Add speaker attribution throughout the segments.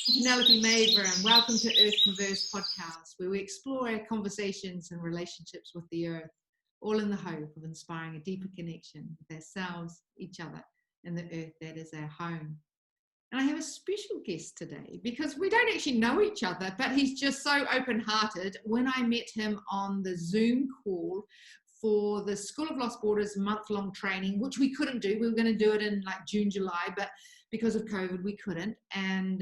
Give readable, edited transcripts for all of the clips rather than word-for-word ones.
Speaker 1: Penelope Maver, and welcome to Earth Converse podcast, where we explore our conversations and relationships with the earth, all in the hope of inspiring a deeper connection with ourselves, each other, and the earth that is our home. And I have a special guest today because we don't actually know each other, but he's just so open-hearted. When I met him on the Zoom call for the School of Lost Borders month-long training, which we couldn't do. We were going to do it in like June, July, but because of COVID, we couldn't. And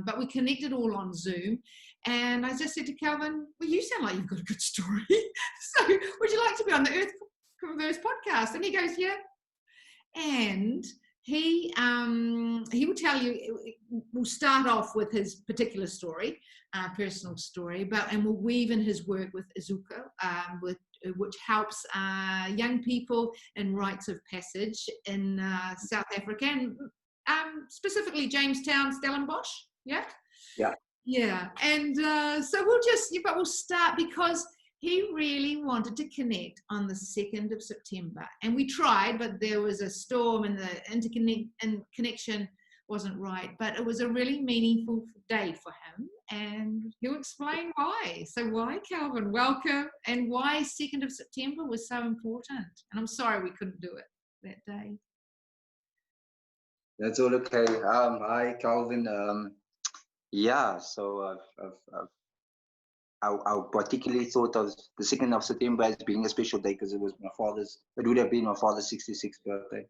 Speaker 1: but we connected all on Zoom. And I just said to Calvan, well, you sound like you've got a good story. So would you like to be on the Earth Converse podcast? And he goes, yeah. And he will tell you, we'll start off with his particular story, personal story, and we'll weave in his work with USIKO, which helps young people in rites of passage in South Africa, and specifically Jamestown, Stellenbosch. Yeah. And so we'll start because he really wanted to connect on the 2nd of September. And we tried, but there was a storm and the connection wasn't right. But it was a really meaningful day for him. And he'll explain why. So why, Calvan? Welcome. And why 2nd of September was so important. And I'm sorry we couldn't do it that day.
Speaker 2: That's all okay. Hi, Calvin. So I particularly thought of the 2nd of September as being a special day because it would have been my father's 66th birthday.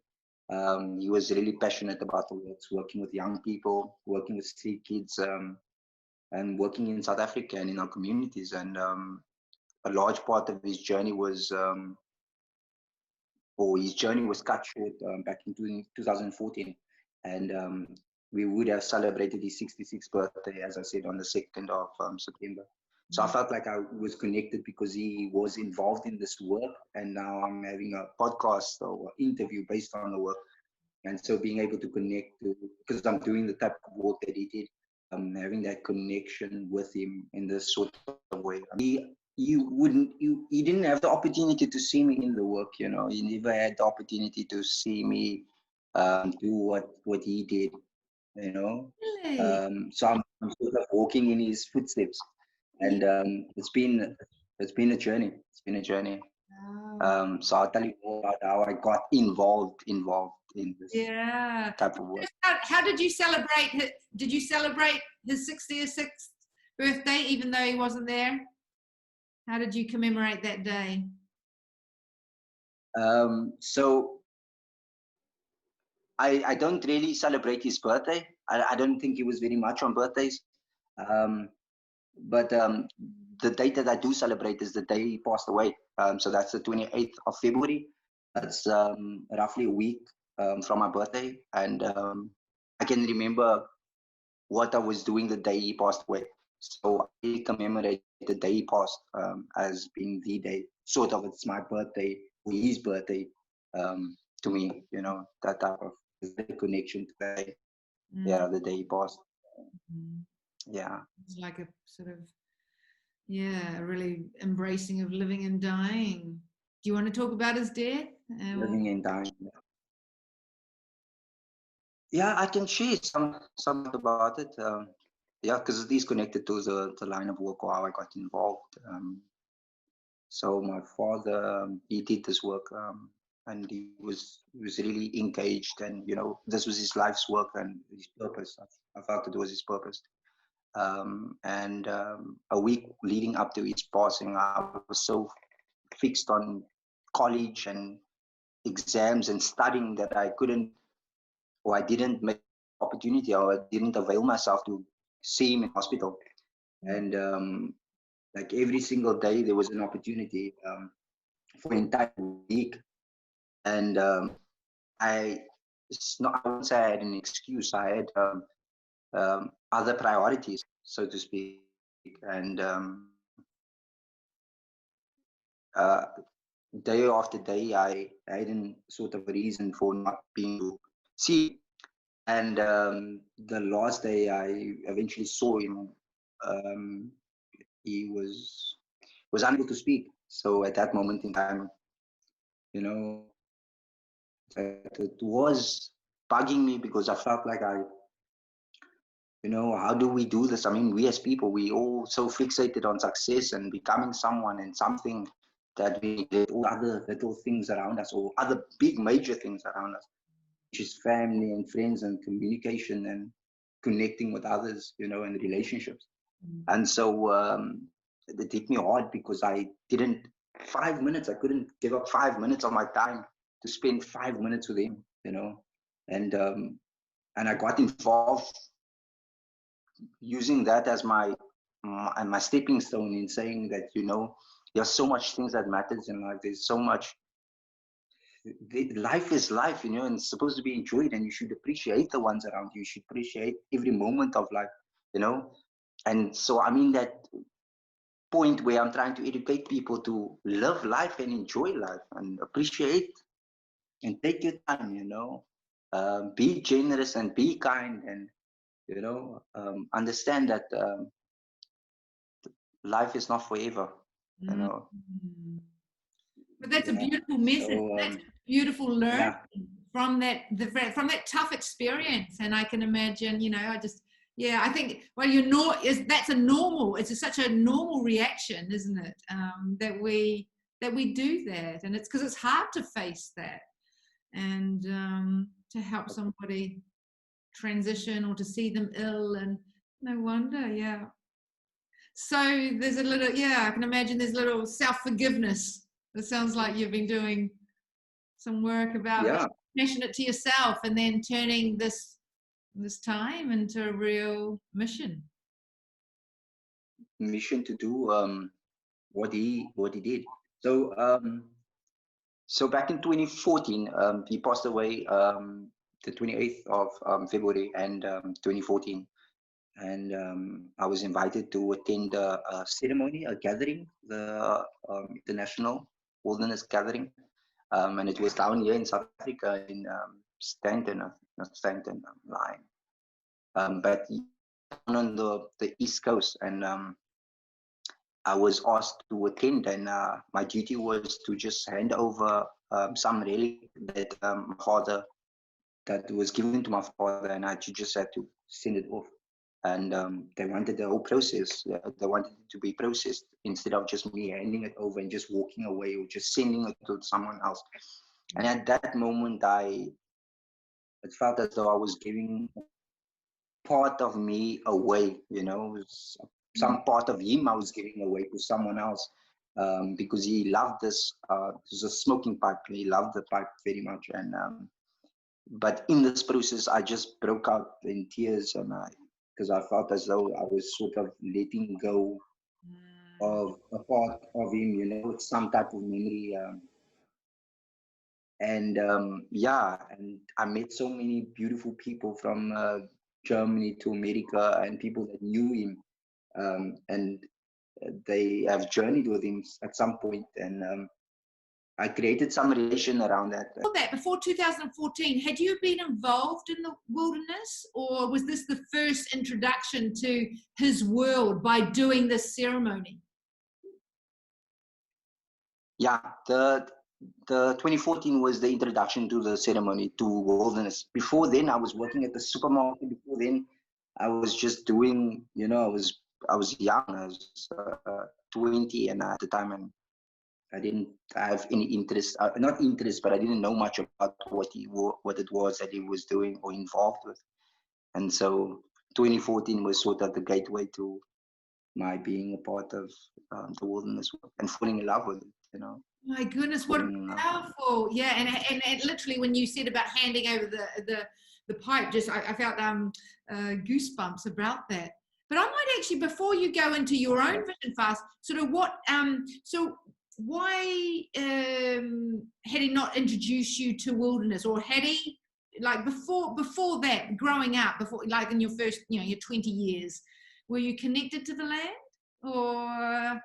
Speaker 2: He was really passionate about the work, working with young people, working with street kids, and working in South Africa and in our communities. And a large part of his journey was, cut short back in 2014. And we would have celebrated his 66th birthday, as I said, on the 2nd of September. So I felt like I was connected because he was involved in this work, and now I'm having a podcast or interview based on the work. And so being able to connect because I'm doing the type of work that he did, having that connection with him in this sort of way. He didn't have the opportunity to see me in the work, He never had the opportunity to see me do what he did,
Speaker 1: Really?
Speaker 2: So I'm sort of walking in his footsteps. And it's been a journey. It's been a journey.
Speaker 1: Wow.
Speaker 2: So I'll tell you more about how I got involved in this type of work.
Speaker 1: How did you celebrate? Did you celebrate his 66th birthday, even though he wasn't there? How did you commemorate that day?
Speaker 2: So I don't really celebrate his birthday. I don't think he was very much on birthdays. But the date that I do celebrate is the day he passed away. So that's the 28th of February. That's roughly a week from my birthday. And I can remember what I was doing the day he passed away. So I commemorate the day he passed as being the day. Sort of, it's my birthday, or his birthday to me, that type of connection to the day. Yeah, the day he passed. Yeah.
Speaker 1: It's like a sort of, really embracing of living and dying. Do you want to talk about his death?
Speaker 2: Living and dying. Yeah, I can share something about it. Because it is connected to the line of work or how I got involved. So my father, he did this work, and he was really engaged, and this was his life's work and his purpose. I felt it was his purpose. And a week leading up to his passing, I was so fixed on college and exams and studying that I didn't make opportunity, or I didn't avail myself to see him in hospital. And like every single day there was an opportunity for an entire week. And I won't say I had an excuse. I had other priorities, so to speak. And day after day, I hadn't sort of a reason for not being able to see. And the last day I eventually saw him, he was unable to speak. So at that moment in time, it was bugging me because I felt like how do we do this? I mean, we as people, we all so fixated on success and becoming someone and something, that we neglect all other little things around us, or other big major things around us, which is family and friends and communication and connecting with others, and relationships. And so it hit me hard because I didn't 5 minutes. I couldn't give up 5 minutes of my time to spend 5 minutes with him, and and I got involved using that as my stepping stone in saying that there's so much things that matters in life. There's so much. Life is life, and it's supposed to be enjoyed, and you should appreciate the ones around you. You should appreciate every moment of life, and so I'm in that point where I'm trying to educate people to live life and enjoy life and appreciate and take your time, be generous and be kind, and understand that life is not forever,
Speaker 1: But that's a
Speaker 2: yeah.
Speaker 1: beautiful message.
Speaker 2: So,
Speaker 1: That's a beautiful learning
Speaker 2: yeah.
Speaker 1: from that tough experience. And I can imagine, I think, well, that's it's such a normal reaction, isn't it? That we do that, and it's because it's hard to face that, and to help somebody transition or to see them ill, and no wonder, yeah. So there's a little, I can imagine there's a little self-forgiveness. It sounds like you've been doing some work about being passionate to yourself and then turning this time into a real mission.
Speaker 2: Mission to do what he did. So so back in 2014, he passed away the 28th of February and 2014. And I was invited to attend a ceremony, a gathering, the International Wilderness Gathering, and it was down here in South Africa in Stanton, not Stanton, Lion, but on the East Coast, and I was asked to attend, and my duty was to just hand over some relic that my father, that was given to my father, and I just had to send it off. And they wanted the whole process. They wanted it to be processed instead of just me handing it over and just walking away or just sending it to someone else. And at that moment, it felt as though I was giving part of me away. Some part of him I was giving away to someone else, because he loved this. It was a smoking pipe. He loved the pipe very much, and but in this process, I just broke out in tears, and because I felt as though I was sort of letting go of a part of him, it's some type of memory. And and I met so many beautiful people from Germany to America, and people that knew him, and they have journeyed with him at some point, and I created some relation around that.
Speaker 1: Before 2014, had you been involved in the wilderness, or was this the first introduction to his world by doing this ceremony?
Speaker 2: Yeah, the 2014 was the introduction to the ceremony to wilderness. Before then, I was working at the supermarket. Before then, I was just doing, I was young. I was 20, and at the time, and I didn't have any interest, not interest, but I didn't know much about what it was that he was doing or involved with. And so 2014 was sort of the gateway to my being a part of the wilderness and falling in love with it,
Speaker 1: My goodness, what powerful. Yeah, and literally when you said about handing over the pipe, just I felt goosebumps about that. But I might actually, before you go into your own vision fast, sort of so why had he not introduced you to wilderness, or had he, like before that, growing up, before, like in your first, your 20 years, were you connected to the land? Or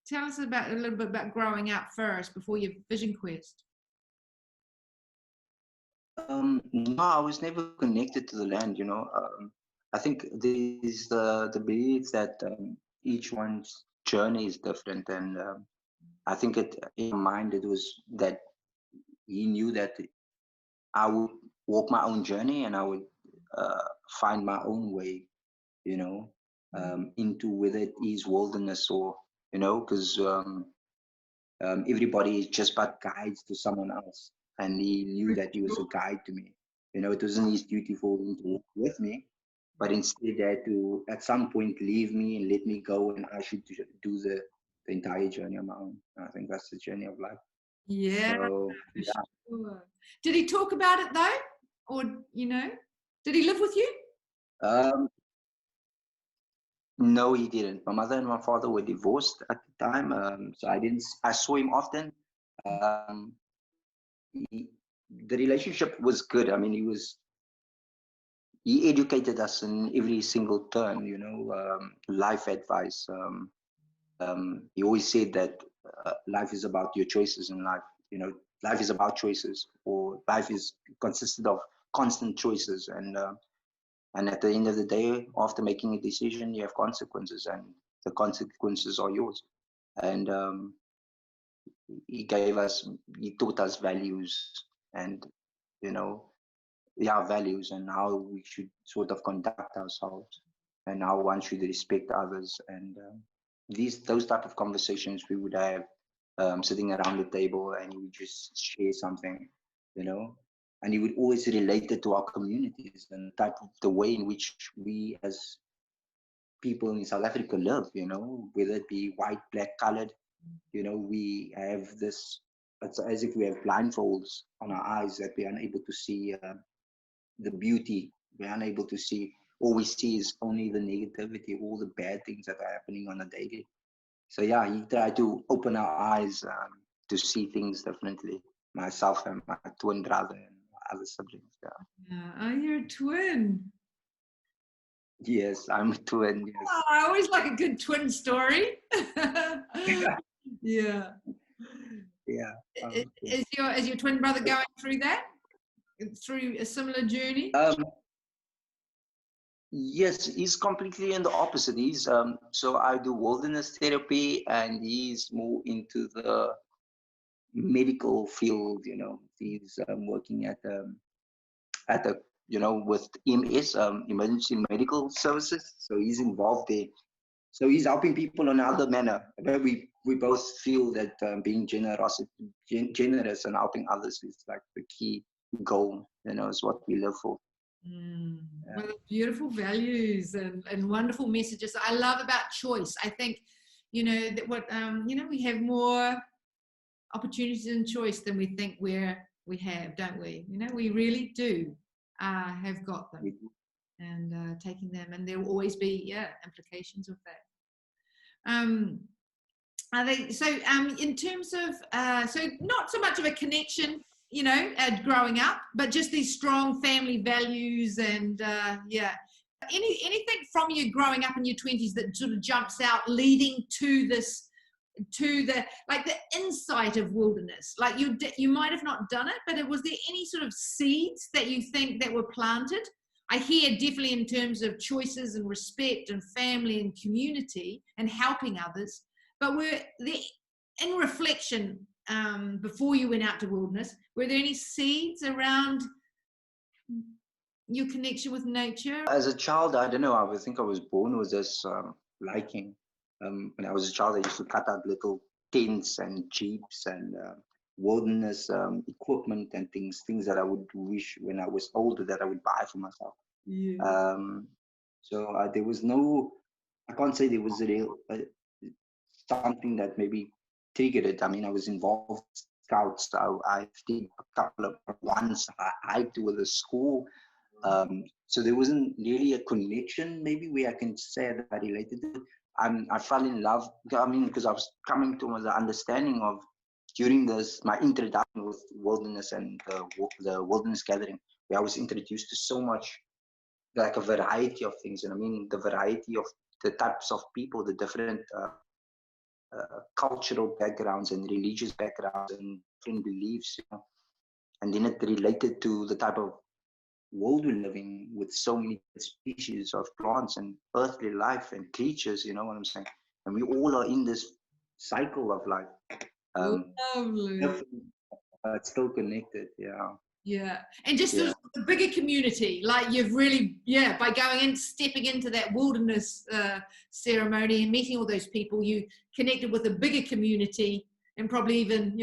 Speaker 1: tell us a little bit about growing up first before your vision quest.
Speaker 2: No, I was never connected to the land. I think there's the belief that each one's journey is different, and I think in my mind it was that he knew that I would walk my own journey, and I would find my own way, you know, into whether it is wilderness or, you know, because everybody is just but guides to someone else. And he knew that he was a guide to me. You know, it wasn't his duty for him to walk with me, but instead he had to, at some point, leave me and let me go, and I should do the entire journey on my own. I think that's the journey of life.
Speaker 1: Yeah,
Speaker 2: So,
Speaker 1: for
Speaker 2: yeah.
Speaker 1: sure. Did he talk about it though? Or, you know, did he live with you?
Speaker 2: Um, no, he didn't. My mother and my father were divorced at the time, so I didn't. I saw him often. Um, he, the relationship was good. I mean, he educated us in every single turn. You know, life advice. He always said that life is about your choices in life. You know, life is about choices, or life is consisted of constant choices, and at the end of the day, after making a decision, you have consequences, and the consequences are yours. And he taught us values, and you know, yeah, values and how we should sort of conduct ourselves, and how one should respect others, and those type of conversations we would have sitting around the table, and you would just share something, you know, and you would always relate it to our communities and the way in which we as people in South Africa live, you know, whether it be white, black, colored, you know, we have this, it's as if we have blindfolds on our eyes that we are unable to see the beauty. We're unable to see, all we see is only the negativity, all the bad things that are happening on a daily. So yeah, he tried to open our eyes to see things differently. Myself and my twin brother and my other siblings. Yeah.
Speaker 1: Yeah. Oh, you're a twin.
Speaker 2: Yes, I'm a twin. Yes.
Speaker 1: Oh, I always like a good twin story. Yeah.
Speaker 2: Yeah.
Speaker 1: Is your twin brother going through that? Through a similar journey?
Speaker 2: Yes, he's completely in the opposite. He's so I do wilderness therapy, and he's more into the medical field. You know, he's working at a you know, with EMS, emergency medical services. So he's involved there. So he's helping people in another manner. But we both feel that being generous and helping others is like the key goal. You know, is what we live for. Yeah.
Speaker 1: Well, beautiful values and wonderful messages. I love about choice. I think, you know, that what you know, we have more opportunities and choice than we think we have, don't we? You know, we really do have got them, and taking them, and there will always be implications of that. I think so. In terms of so not so much of a connection, you know, growing up, but just these strong family values and anything from you growing up in your 20s that sort of jumps out, leading to this, to the like the insight of wilderness. Like you might have not done it, but was there any sort of seeds that you think that were planted? I hear definitely in terms of choices and respect and family and community and helping others. But were there, in reflection, before you went out to wilderness, were there any seeds around your connection with nature?
Speaker 2: As a child, I don't know. I think I was born with this liking. When I was a child, I used to cut out little tents and jeeps and wilderness equipment and things that I would wish when I was older that I would buy for myself.
Speaker 1: Yeah.
Speaker 2: So there was no, I can't say there was a real something that maybe triggered it. I mean, I was involved with scouts. I did a couple of once. I hiked with a school. So there wasn't really a connection, maybe, where I can say that I related to it. I fell in love. I mean, because I was coming to the understanding of during my introduction with wilderness and the wilderness gathering, where I was introduced to so much, like a variety of things. And I mean, the variety of the types of people, the different cultural backgrounds and religious backgrounds and different beliefs, you know. And then it related to the type of world we're living with so many species of plants and earthly life and creatures, you know what I'm saying? And we all are in this cycle of life.
Speaker 1: Lovely.
Speaker 2: Different, but still connected, yeah.
Speaker 1: Yeah. And just
Speaker 2: Yeah.
Speaker 1: a bigger community, like you've really, by going in, stepping into that wilderness ceremony and meeting all those people, you connected with a bigger community, and probably even,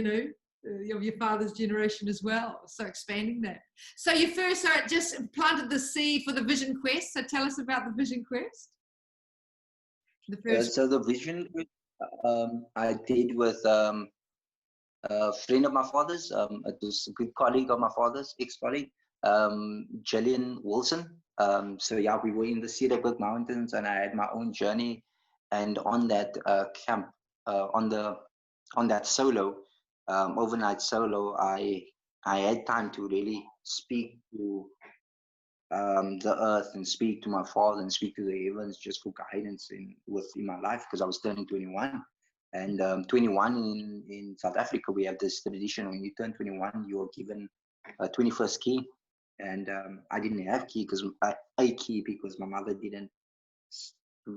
Speaker 1: of your father's generation as well. So expanding that. So you first just planted the seed for the Vision Quest. So tell us about the Vision Quest. The first.
Speaker 2: So the Vision Quest I did with a friend of my father's. It was a good colleague of my father's, ex-colleague, Gillian Wilson. So yeah, we were in the Cedarburg Mountains, and I had my own journey. And on that camp, on that solo, overnight solo, I had time to really speak to the earth and speak to my father and speak to the heavens just for guidance in my life, because I was turning 21. And 21 in South Africa, we have this tradition: when you turn 21, you are given a 21st key. And I didn't have a key because my mother we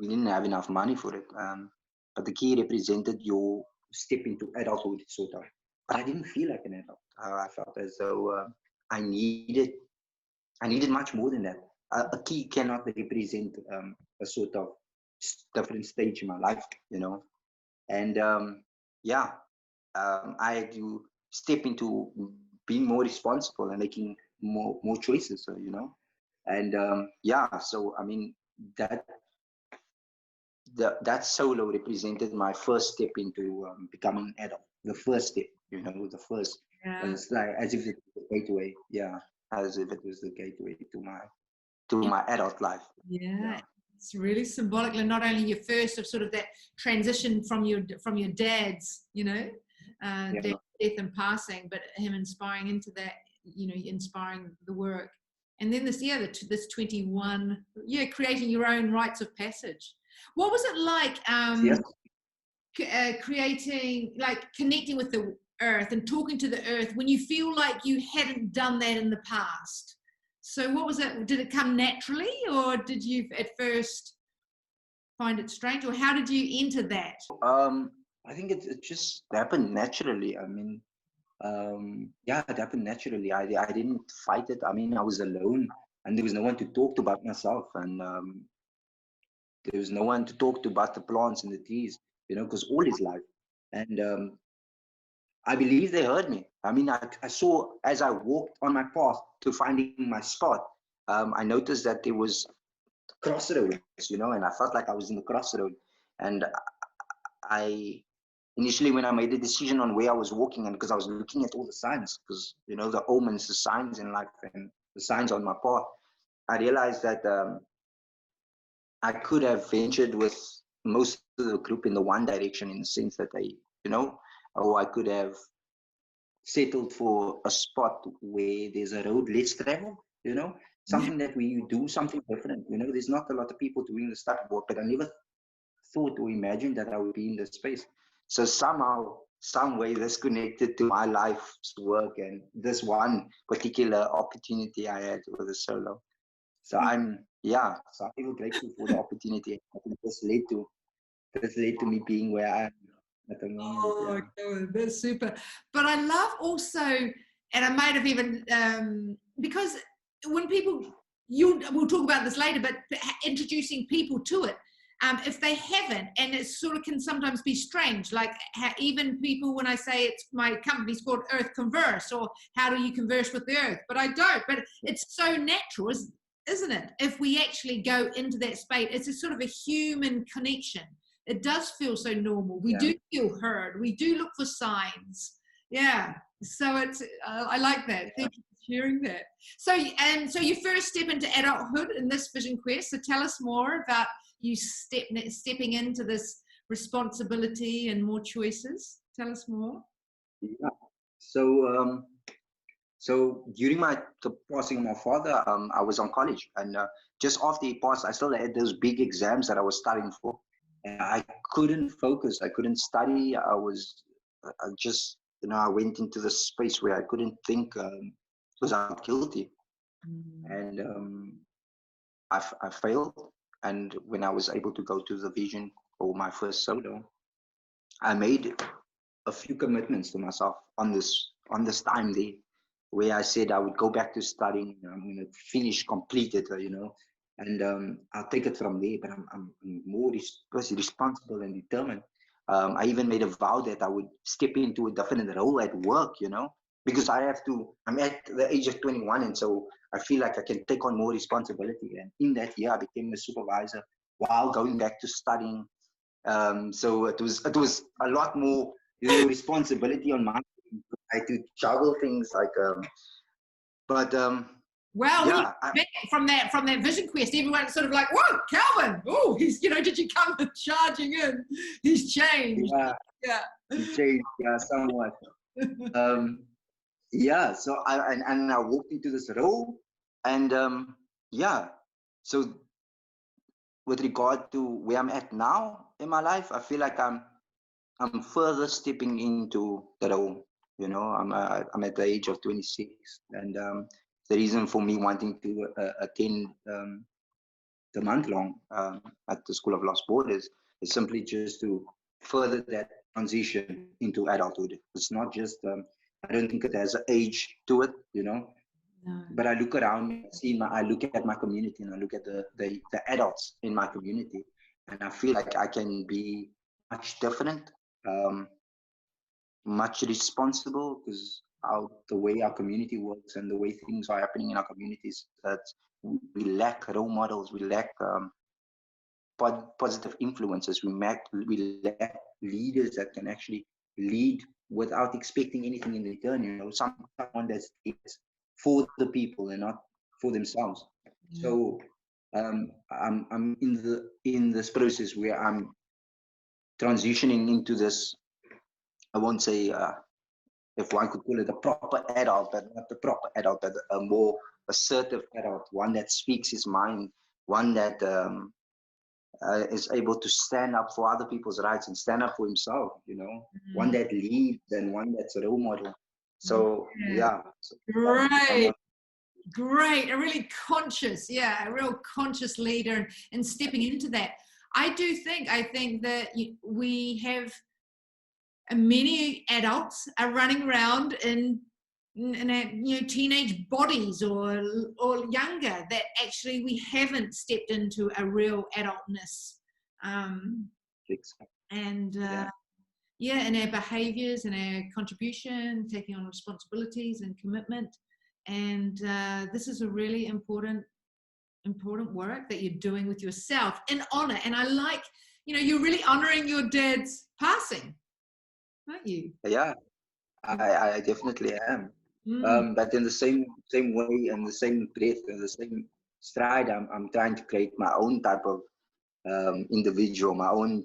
Speaker 2: didn't have enough money for it. But the key represented your step into adulthood, sort of. But I didn't feel like an adult. I felt as though I needed much more than that. A key cannot represent a sort of different stage in my life, And I had to step into being more responsible and making more choices, And so I mean that solo represented my first step into becoming an adult. The first step, the first.
Speaker 1: Yeah.
Speaker 2: It's like as if it was the gateway. Yeah, as if it was the gateway to my adult life.
Speaker 1: Yeah. It's really symbolic, and not only your first of sort of that transition from your dad's, death and passing, but him inspiring into that, inspiring the work. And then this 21, creating your own rites of passage. What was it like creating, like connecting with the earth and talking to the earth when you feel like you hadn't done that in the past? So what was it? Did it come naturally, or did you at first find it strange, or how did you enter that?
Speaker 2: I think it just happened naturally. I mean, it happened naturally. I didn't fight it. I mean, I was alone, and there was no one to talk to but myself, and there was no one to talk to but the plants and the trees, because all is life. And I believe they heard me. I mean, I saw as I walked on my path to finding my spot, I noticed that there was crossroads, and I felt like I was in the crossroad. And I initially, when I made the decision on where I was walking, and because I was looking at all the signs, because the omens, the signs in life, and the signs on my path, I realized that I could have ventured with most of the group in the one direction, in the sense that or I could have settled for a spot where there's a road less traveled, something that we do something different. There's not a lot of people doing this type of work, but I never thought or imagined that I would be in this space. So somehow, some way, this connected to my life's work and this one particular opportunity I had with the solo. So I'm even grateful for the opportunity. I think this led to me being where I am at the moment.
Speaker 1: God, that's super. But I love also, and I might have even because when people, we'll talk about this later, but introducing people to it. If they haven't, and it sort of can sometimes be strange, like even people, when I say my company's called Earth Converse, or how do you converse with the earth? But I don't, but it's so natural, isn't it? If we actually go into that space, it's a sort of a human connection. It does feel so normal. We do feel heard. We do look for signs. Yeah. So it's, I like that. Thank you for sharing that. So you first step into adulthood in this Vision Quest. So tell us more about you stepping into this responsibility and more choices. Tell us more.
Speaker 2: Yeah. So during the passing of my father, I was on college, and just after he passed, I still had those big exams that I was studying for, and I couldn't focus. I couldn't study. I went into this space where I couldn't think because I felt guilty, and I failed. And when I was able to go to the Vision for my first solo, I made a few commitments to myself on this time there where I said I would go back to studying. I'm going to complete it, and I'll take it from there. But I'm more responsible and determined. I even made a vow that I would step into a different role at work, because I'm at the age of 21, and so I feel like I can take on more responsibility. And in that year, I became a supervisor while going back to studying. So it was a lot more, responsibility on my. I had to juggle things like,
Speaker 1: Well, when you
Speaker 2: yeah,
Speaker 1: back from that vision quest, everyone's sort of like, "Whoa, Calvin! Oh, he's did you come charging in? He's changed."
Speaker 2: Yeah, he changed, somewhat. Yeah, so I walked into this role, and yeah, so with regard to where I'm at now in my life, I feel like I'm further stepping into the role. I'm at the age of 26, and the reason for me wanting to attend the month long at the School of Lost Borders is simply just to further that transition into adulthood. It's not just I don't think it has an age to it,
Speaker 1: No.
Speaker 2: But I look around, I look at my community, and I look at the adults in my community, and I feel like I can be much different, much responsible, because the way our community works and the way things are happening in our communities, that we lack role models, we lack positive influences, we lack leaders that can actually lead without expecting anything in return. Someone that's for the people and not for themselves. So I'm in this process where I'm transitioning into this. I won't say if one could call it a proper adult, but not the proper adult, but a more assertive adult, one that speaks his mind, one that is able to stand up for other people's rights and stand up for himself, one that leads and one that's a role model. So, yeah.
Speaker 1: Great. A really conscious, a real conscious leader and stepping into that. I think that we have many adults are running around in teenage bodies or younger, that actually we haven't stepped into a real adultness, and in our behaviors and our contribution, taking on responsibilities and commitment. And this is a really important work that you're doing with yourself in honor. And I like, you're really honoring your dad's passing, aren't you?
Speaker 2: Yeah, I definitely am. But in the same way, and the same breath, and the same stride, I'm trying to create my own type of individual, my own.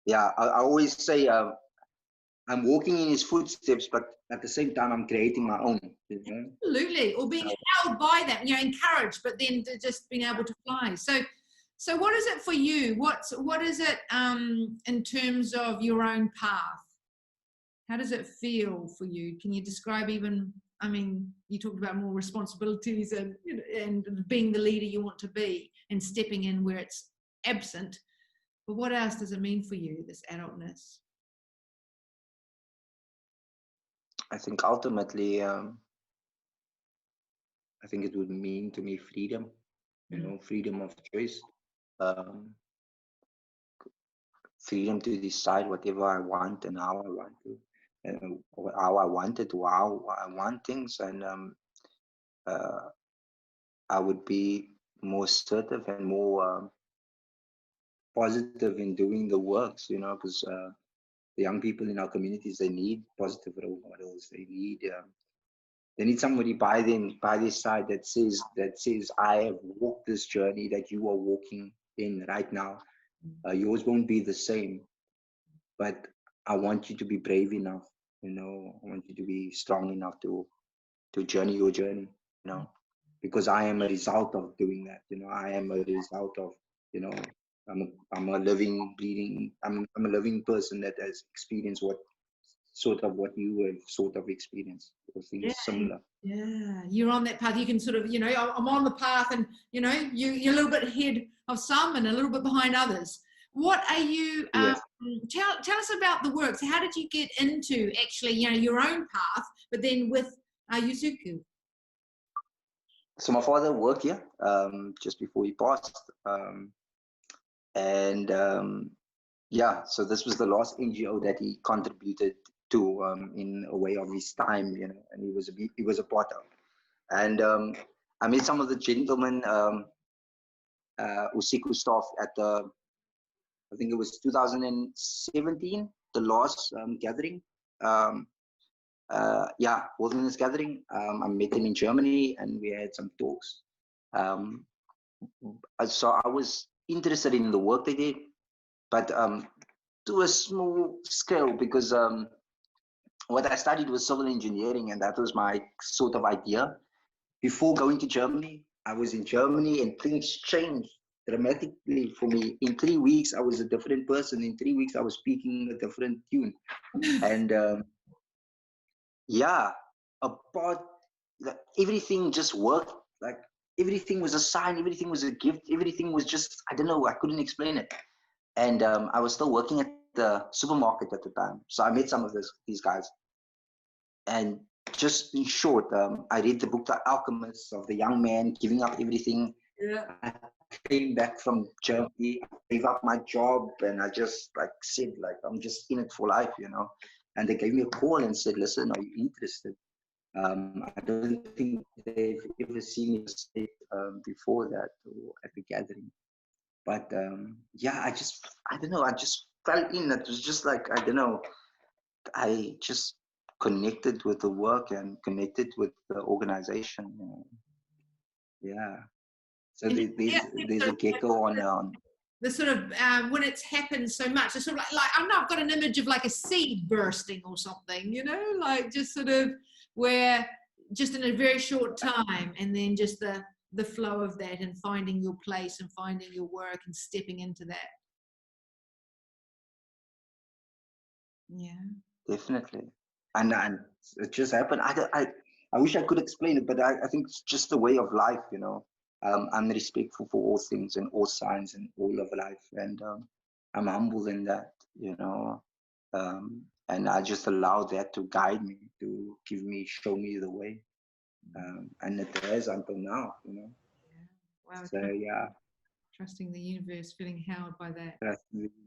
Speaker 2: I always say I'm walking in his footsteps, but at the same time, I'm creating my own.
Speaker 1: Absolutely, or being held by them, encouraged, but then just being able to fly. So what is it for you? What is it in terms of your own path? How does it feel for you? Can you describe even? I mean, you talked about more responsibilities and being the leader you want to be and stepping in where it's absent. But what else does it mean for you, this adultness?
Speaker 2: I think ultimately, I think it would mean to me freedom, freedom of choice, freedom to decide whatever I want and how I want to, and how I want it, how I want things, and I would be more assertive and more positive in doing the works, because the young people in our communities, they need positive role models. They need somebody by their side that says, I have walked this journey that you are walking in right now. Yours won't be the same, but I want you to be brave enough. I want you to be strong enough to journey your journey. Because I am a result of doing that. I am a result of, I'm a living, breathing. I'm a living person that has experienced what you have sort of experienced, or things similar.
Speaker 1: Yeah, you're on that path. You can sort of, I'm on the path, and you're a little bit ahead of some and a little bit behind others. what are you,
Speaker 2: Yes.
Speaker 1: tell us about the work. So how did you get into actually, your own path, but then with USIKO?
Speaker 2: So my father worked here just before he passed. And yeah, so this was the last NGO that he contributed to in a way of his time, and he was a part of. And I met some of the gentlemen, USIKO staff at I think it was 2017, the last gathering. Um, yeah, wilderness gathering. I met him in Germany, and we had some talks. Um, so I was interested in the work they did, but to a small scale, because what I studied was civil engineering, and that was my sort of idea. Before going to Germany, I was in Germany, and things changed dramatically for me. In 3 weeks, I was a different person. In 3 weeks, I was speaking a different tune. And yeah, apart, like, everything just worked. Like, everything was a sign, everything was a gift, everything was just, I don't know, I couldn't explain it. And I was still working at the supermarket at the time, so I met some of these guys. And just in short, I read the book The Alchemist, of the young man giving up everything.
Speaker 1: Yeah.
Speaker 2: I came back from Germany, I gave up my job, and I just said, I'm just in it for life, And they gave me a call and said, listen, are you interested? I don't think they've ever seen me speak before that, or at the gathering. But yeah, I don't know, I just fell in. It was just I don't know, I just connected with the work and connected with the organization. Yeah. So
Speaker 1: And
Speaker 2: there's a gecko on.
Speaker 1: the sort of when it's happened so much, it's sort of like I don't know, I've got an image of like a seed bursting or something, like just sort of where just in a very short time, and then just the flow of that, and finding your place and finding your work and stepping into that. Yeah.
Speaker 2: Definitely. And it just happened. I wish I could explain it, but I think it's just a way of life. I'm respectful for all things and all signs and all of life, and I'm humble in that. And I just allow that to guide me, to show me the way, and it has until now.
Speaker 1: Yeah. Wow.
Speaker 2: So yeah,
Speaker 1: Trusting the universe, feeling held by that.
Speaker 2: that's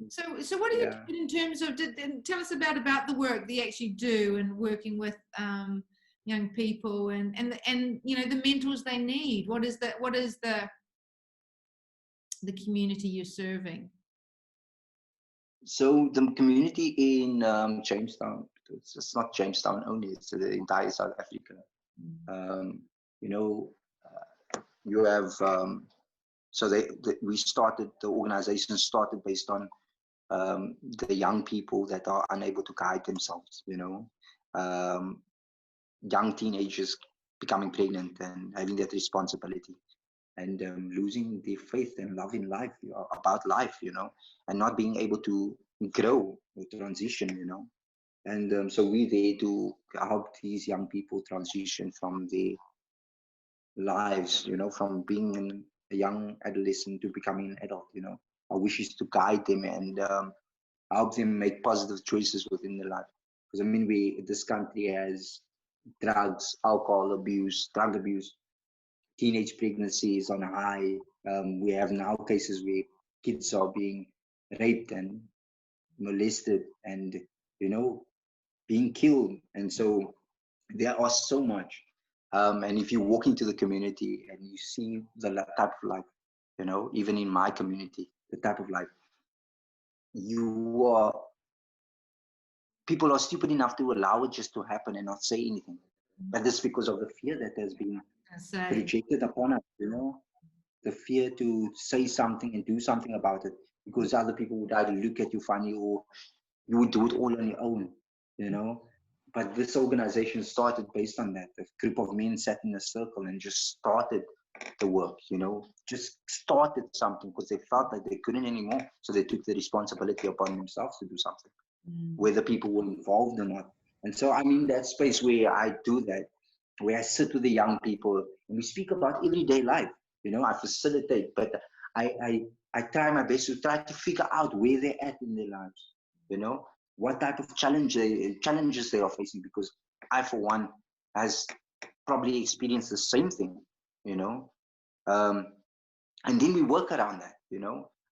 Speaker 1: So what do you
Speaker 2: yeah.
Speaker 1: do in terms of? Tell us about the work that you actually do, and working with young people, and the mentors they need. What is the community you're serving?
Speaker 2: So the community in Jamestown, it's not Jamestown only, it's the entire South Africa. Um, you know, you have, so we started, the organization started based on the young people that are unable to guide themselves, young teenagers becoming pregnant and having that responsibility, and losing their faith and love in life, about life, and not being able to grow or transition. And so we're there to help these young people transition from their lives, from being a young adolescent to becoming an adult. Our wish is to guide them and help them make positive choices within their life. Because I mean, this country has drugs, alcohol abuse, drug abuse, teenage pregnancies on a high. We have now cases where kids are being raped and molested and, being killed. And so there are so much. And if you walk into the community and you see the type of life, even in my community, the type of life, people are stupid enough to allow it just to happen and not say anything. But this because of the fear that has been projected upon us, the fear to say something and do something about it, because other people would either look at you funny or you would do it all on your own. But this organization started based on that. A group of men sat in a circle and just started the work, just started something because they felt that they couldn't anymore. So they took the responsibility upon themselves to do something, whether people were involved or not. And so I'm in that space where I do that, where I sit with the young people and we speak about everyday life. I facilitate, but I try my best to try to figure out where they're at in their lives, what type of challenges they are facing, because I, for one, has probably experienced the same thing, um, and then we work around that,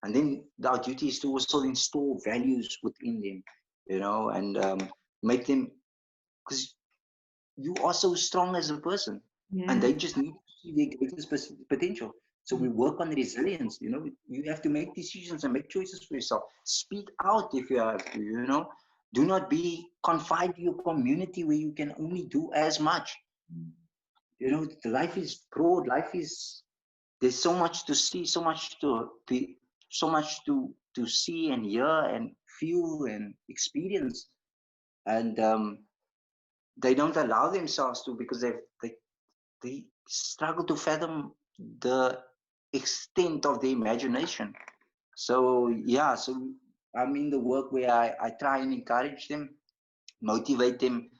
Speaker 2: and then our duty is to also install values within them, and make them, because you are so strong as a person, and they just need to see their greatest potential. So we work on resilience. You have to make decisions and make choices for yourself. Speak out if you have to. Do not be confined to your community where you can only do as much. Life is broad. There's so much to see, so much to see and hear and feel and experience, and they don't allow themselves to, because they struggle to fathom the extent of the imagination. So I'm in the work where I try and encourage them, motivate them,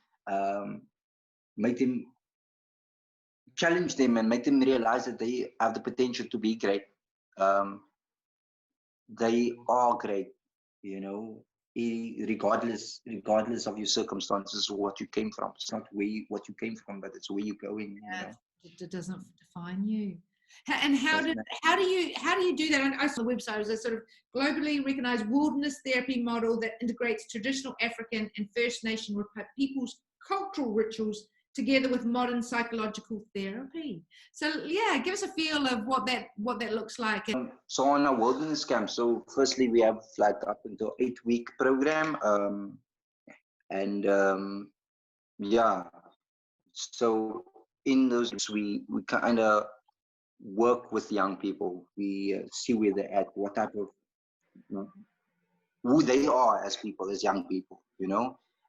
Speaker 2: make them, challenge them, and make them realize that they have the potential to be great. They are great, regardless of your circumstances or what you came from. It's not what you came from, but it's where you're going.
Speaker 1: It doesn't define you. And how do you do that? And I saw the website as a sort of globally recognized wilderness therapy model that integrates traditional African and First Nation people's cultural rituals together with modern psychological therapy. So yeah, give us a feel of what that looks like.
Speaker 2: So on a wilderness camp, so firstly we have like up until 8-week program, and so in those we kind of work with young people. We see where they're at, what type of who they are as people, as young people,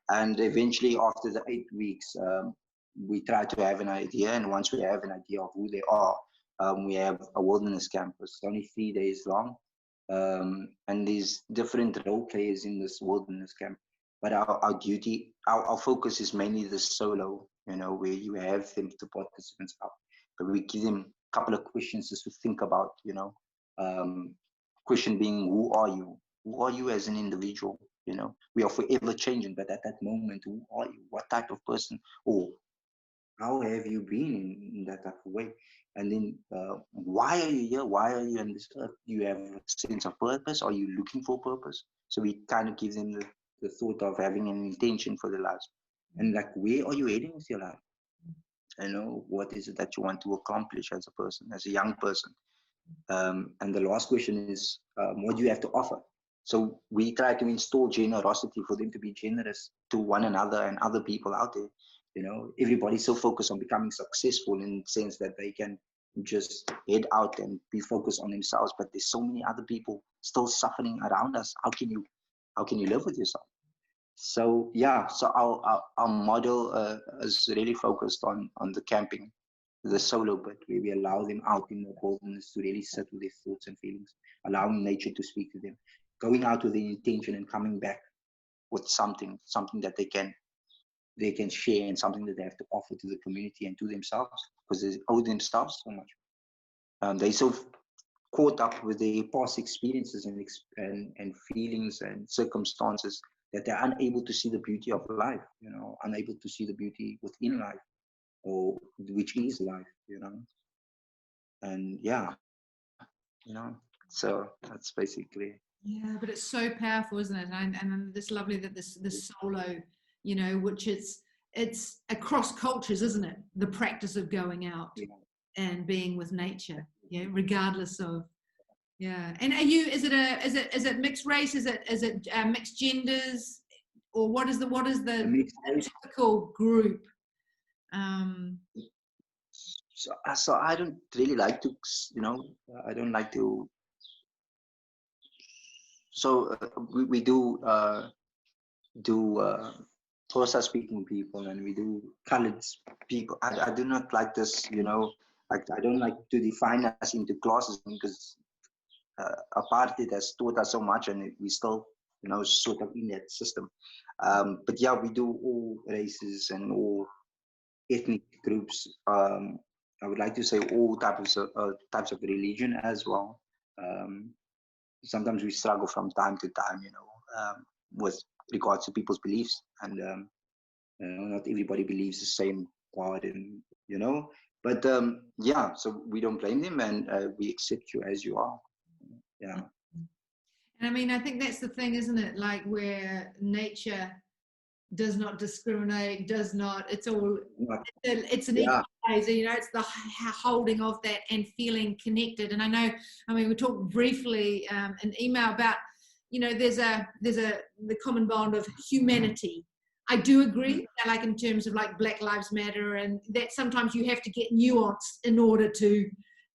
Speaker 2: and eventually after the 8 weeks, we try to have an idea, and once we have an idea of who they are, we have a wilderness camp. It's only 3 days long, and there's different role players in this wilderness camp, but our focus is mainly the solo, where you have them, the participants up, but we give them a couple of questions just to think about, question being, who are you? Who are you as an individual? We are forever changing, but at that moment, who are you? What type of person? Or how have you been in that type of way? And then, why are you here? Why are you on this earth? Do you have a sense of purpose? Are you looking for purpose? So we kind of give them the thought of having an intention for their lives. And like, where are you heading with your life? What is it that you want to accomplish as a person, as a young person? And the last question is, what do you have to offer? So we try to install generosity for them to be generous to one another and other people out there. Everybody's so focused on becoming successful in the sense that they can just head out and be focused on themselves. But there's so many other people still suffering around us. How can you live with yourself? So so our model is really focused on the camping, the solo bit, where we allow them out in the wilderness to really sit with their thoughts and feelings, allowing nature to speak to them, going out with the intention and coming back with something that they can share, and something that they have to offer to the community and to themselves, because they owe themselves so much. They so caught up with their past experiences and feelings and circumstances that they're unable to see the beauty of life, unable to see the beauty within life, or which is life, and so that's basically.
Speaker 1: Yeah, but it's so powerful, isn't it? And it's lovely that this solo, which it's across cultures, isn't it? The practice of going out and being with nature, regardless of. Yeah. And is it mixed race? Is it mixed genders, or what is the typical group?
Speaker 2: So I don't really like to, I don't like to. So we do Xhosa speaking people, and we do colored people. I do not like this, like I don't like to define us into classes, because apartheid has taught us so much, and we still, sort of in that system. But yeah, we do all races and all ethnic groups. I would like to say all types of religion as well. Um, Sometimes we struggle from time to time, with regards to people's beliefs, and not everybody believes the same God, and but yeah, so we don't blame them, and we accept you as you are. Yeah.
Speaker 1: And I mean, I think that's the thing, isn't it? Like, where nature does not discriminate, does not, it's all, it's an
Speaker 2: Yeah.
Speaker 1: equalizer, it's the holding of that and feeling connected. And I mean, we talked briefly in email about, there's the common bond of humanity. I do agree that, like, in terms of like Black Lives Matter, and that sometimes you have to get nuanced in order to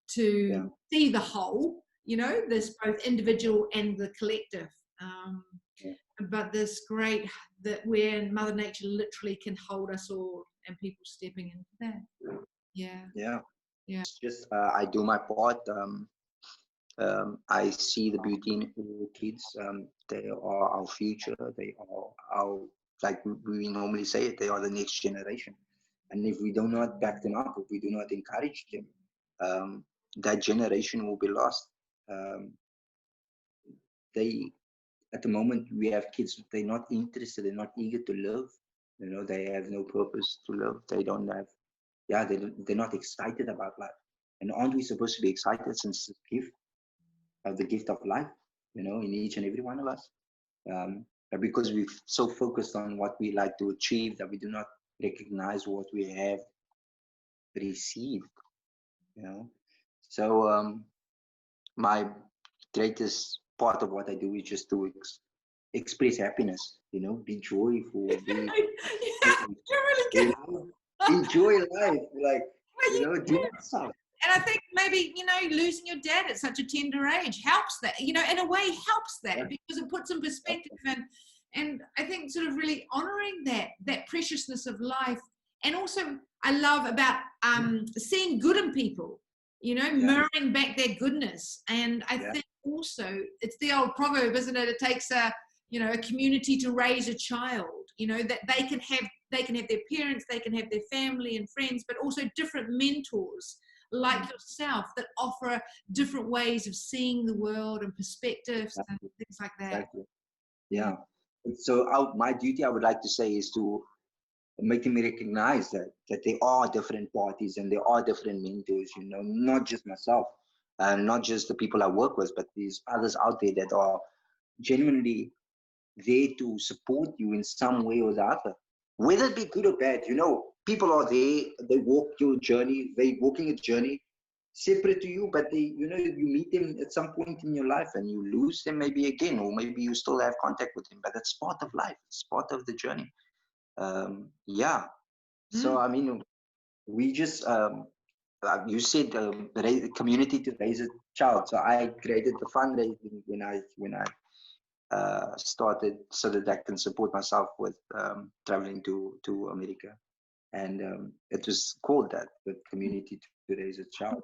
Speaker 1: see the whole, this both individual and the collective. But this great that where Mother Nature literally can hold us all, and people stepping into that. Yeah.
Speaker 2: It's just I do my part. I see the beauty in all kids. They are our future. They are our, like we normally say it, they are the next generation. And if we do not back them up, if we do not encourage them, that generation will be lost. Um, they, at the moment, we have kids, they're not interested, they're not eager to live. They have no purpose to live. They don't have, they're not excited about life. And aren't we supposed to be excited since the gift of life, in each and every one of us? But because we're so focused on what we like to achieve that we do not recognize what we have received, So my greatest part of what I do is just to express happiness, be joyful, be
Speaker 1: You're really good.
Speaker 2: Enjoy life, like, do yourself.
Speaker 1: And I think maybe, losing your dad at such a tender age helps that, in a way helps that, because it puts in perspective, and I think sort of really honoring that preciousness of life. And also I love about seeing good in people, mirroring back their goodness. And I think also it's the old proverb, isn't it? It takes a community to raise a child, that they can have their parents, they can have their family and friends, but also different mentors like yourself that offer different ways of seeing the world and perspectives and things like that.
Speaker 2: Exactly. Yeah. So my duty, I would like to say, is to make them recognize that there are different parties and there are different mentors, not just myself and not just the people I work with, but there's others out there that are genuinely there to support you in some way or the other, whether it be good or bad. People are there, they walk your journey, they're walking a journey separate to you, but you meet them at some point in your life and you lose them maybe again, or maybe you still have contact with them, but it's part of life, it's part of the journey. So I mean, we just you said community to raise a child. So I created the fundraising when I started, so that I can support myself with traveling to America, and it was called that, the community to raise a child.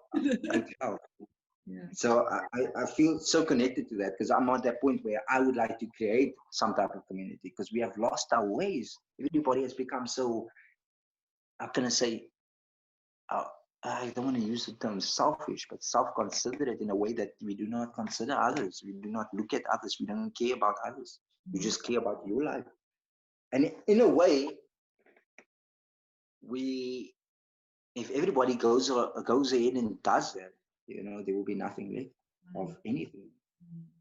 Speaker 2: So I feel so connected to that, because I'm at that point where I would like to create some type of community, because we have lost our ways. Everybody has become so, how can I say, I don't want to use the term selfish, but self-considerate, in a way that we do not consider others. We do not look at others. We don't care about others. We just care about your life. And in a way, if everybody goes ahead and does that, there will be nothing left of anything,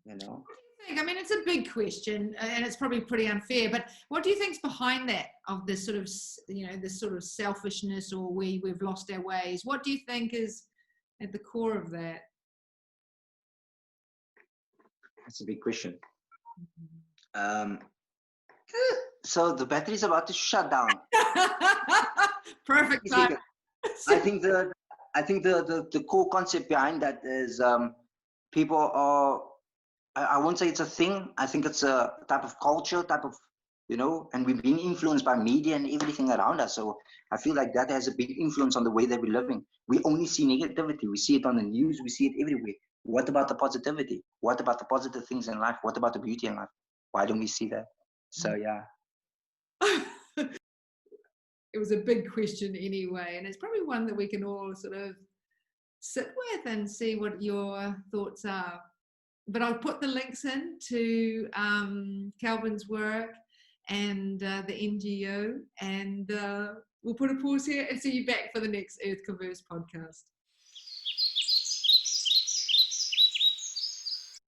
Speaker 1: What do you think? I mean, it's a big question, and it's probably pretty unfair, but what do you think's behind that, of this sort of, this sort of selfishness, or we've lost our ways? What do you think is at the core of that?
Speaker 2: That's a big question. So the battery's about to shut down.
Speaker 1: Perfect time.
Speaker 2: I think the core concept behind that is people are, I won't say it's a thing. I think it's a type of culture, and we're being influenced by media and everything around us. So I feel like that has a big influence on the way that we're living. We only see negativity. We see it on the news. We see it everywhere. What about the positivity? What about the positive things in life? What about the beauty in life? Why don't we see that? So yeah.
Speaker 1: It was a big question anyway, and it's probably one that we can all sort of sit with and see what your thoughts are. But I'll put the links in to Calvan's work and the NGO, and we'll put a pause here and see you back for the next Earth Converse podcast.